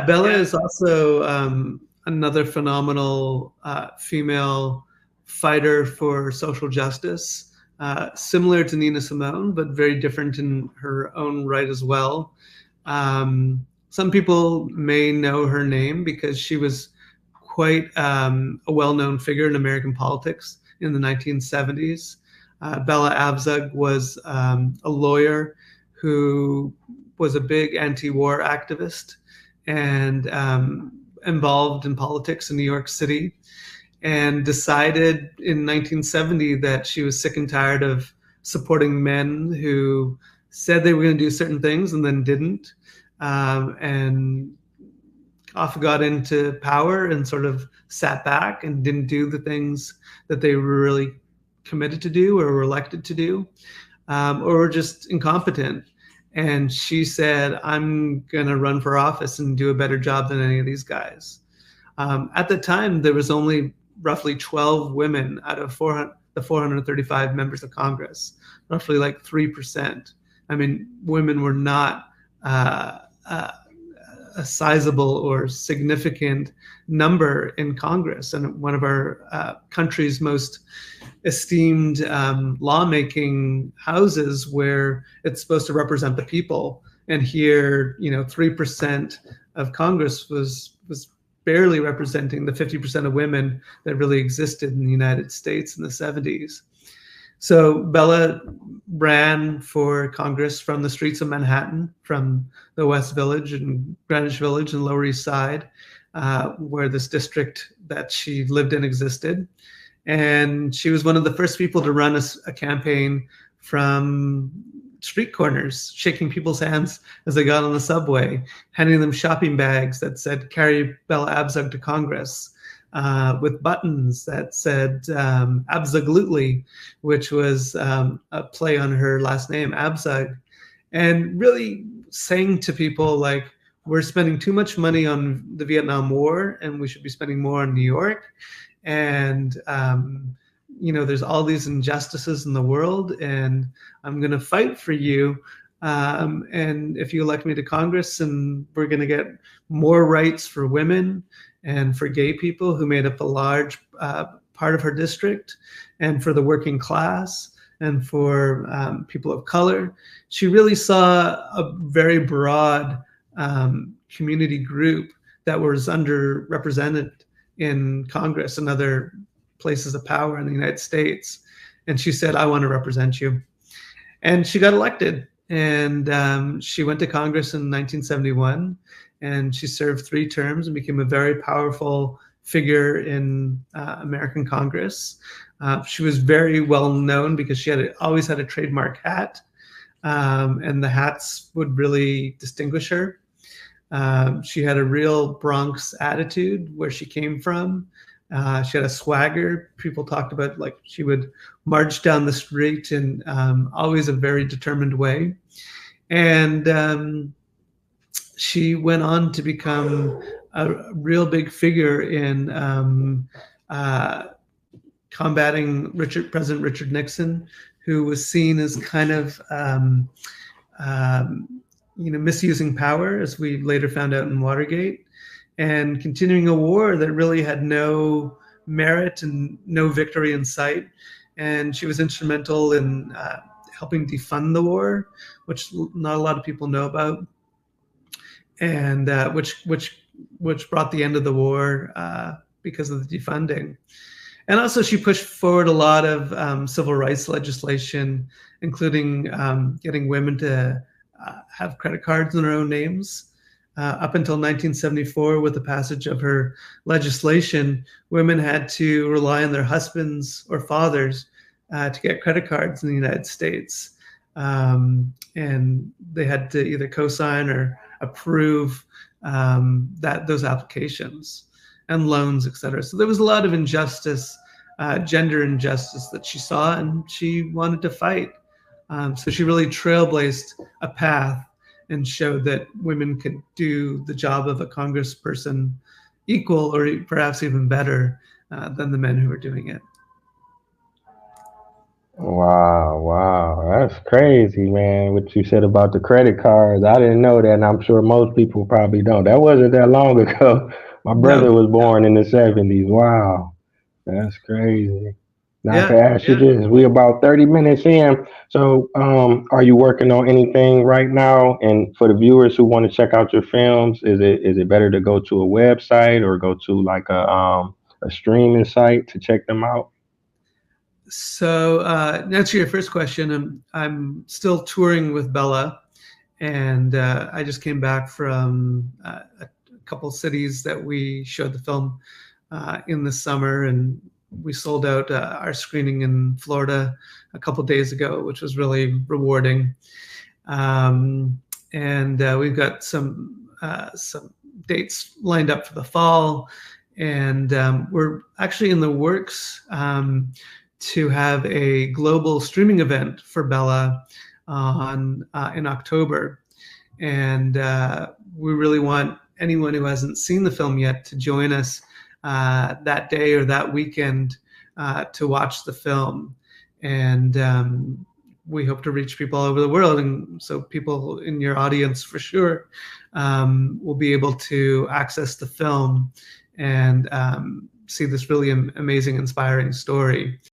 Bella Yeah. is also another phenomenal female fighter for social justice, similar to Nina Simone, but very different in her own right as well. Some people may know her name because she was quite a well-known figure in American politics in the 1970s. Bella Abzug was a lawyer who was a big anti-war activist and involved in politics in New York City, and decided in 1970 that she was sick and tired of supporting men who said they were going to do certain things and then didn't, and often got into power and sort of sat back and didn't do the things that they were really committed to do or were elected to do, or were just incompetent. And she said, I'm going to run for office and do a better job than any of these guys. At the time, there was only roughly 12 women out of the 435 members of Congress, roughly like 3%. I mean, women were not a sizable or significant number in Congress, and one of our country's most esteemed lawmaking houses, where it's supposed to represent the people. And here, 3% of Congress was barely representing the 50% of women that really existed in the United States in the 70s. So Bella ran for Congress from the streets of Manhattan, from the West Village and Greenwich Village and Lower East Side, where this district that she lived in existed. And she was one of the first people to run a campaign from street corners, shaking people's hands as they got on the subway, handing them shopping bags that said, "Carry Bella Abzug to Congress," with buttons that said Abzuglootly, which was a play on her last name, Abzug, and really saying to people like, we're spending too much money on the Vietnam War and we should be spending more on New York. And there's all these injustices in the world, and I'm going to fight for you. And if you elect me to Congress, and we're going to get more rights for women and for gay people who made up a large part of her district, and for the working class, and for people of color. She really saw a very broad community group that was underrepresented in Congress and other places of power in the United States. And she said, I want to represent you. And she got elected. And she went to Congress in 1971, and she served 3 terms and became a very powerful figure in American Congress. She was very well known because she always had a trademark hat, and the hats would really distinguish her. She had a real Bronx attitude where she came from. She had a swagger. People talked about like she would march down the street in always a very determined way. And she went on to become a real big figure in combating President Richard Nixon, who was seen as kind of misusing power, as we later found out in Watergate, and continuing a war that really had no merit and no victory in sight. And she was instrumental in helping defund the war, which not a lot of people know about, and which brought the end of the war because of the defunding. And also, she pushed forward a lot of civil rights legislation, including getting women to have credit cards in their own names. Up until 1974, with the passage of her legislation, women had to rely on their husbands or fathers to get credit cards in the United States. And they had to either co-sign or approve those applications and loans, et cetera. So there was a lot of injustice, gender injustice that she saw, and she wanted to fight. So she really trailblazed a path and showed that women could do the job of a congressperson equal or perhaps even better than the men who were doing it. Wow, wow, that's crazy, man. What you said about the credit cards, I didn't know that, and I'm sure most people probably don't. That wasn't that long ago. My brother No, was born in the '70s. Wow, that's crazy. Now I yeah, can ask you yeah. this: we about 30 minutes in, so are you working on anything right now? And for the viewers who want to check out your films, is it better to go to a website or go to like a streaming site to check them out? So, to answer your first question, I'm still touring with Bella, and I just came back from a couple cities that we showed the film in the summer, and we sold out our screening in Florida a couple days ago, which was really rewarding. Um, and we've got some dates lined up for the fall, and we're actually in the works to have a global streaming event for Bella on in October, and we really want anyone who hasn't seen the film yet to join us that day or that weekend to watch the film. And we hope to reach people all over the world, and so people in your audience for sure will be able to access the film and see this really amazing, inspiring story.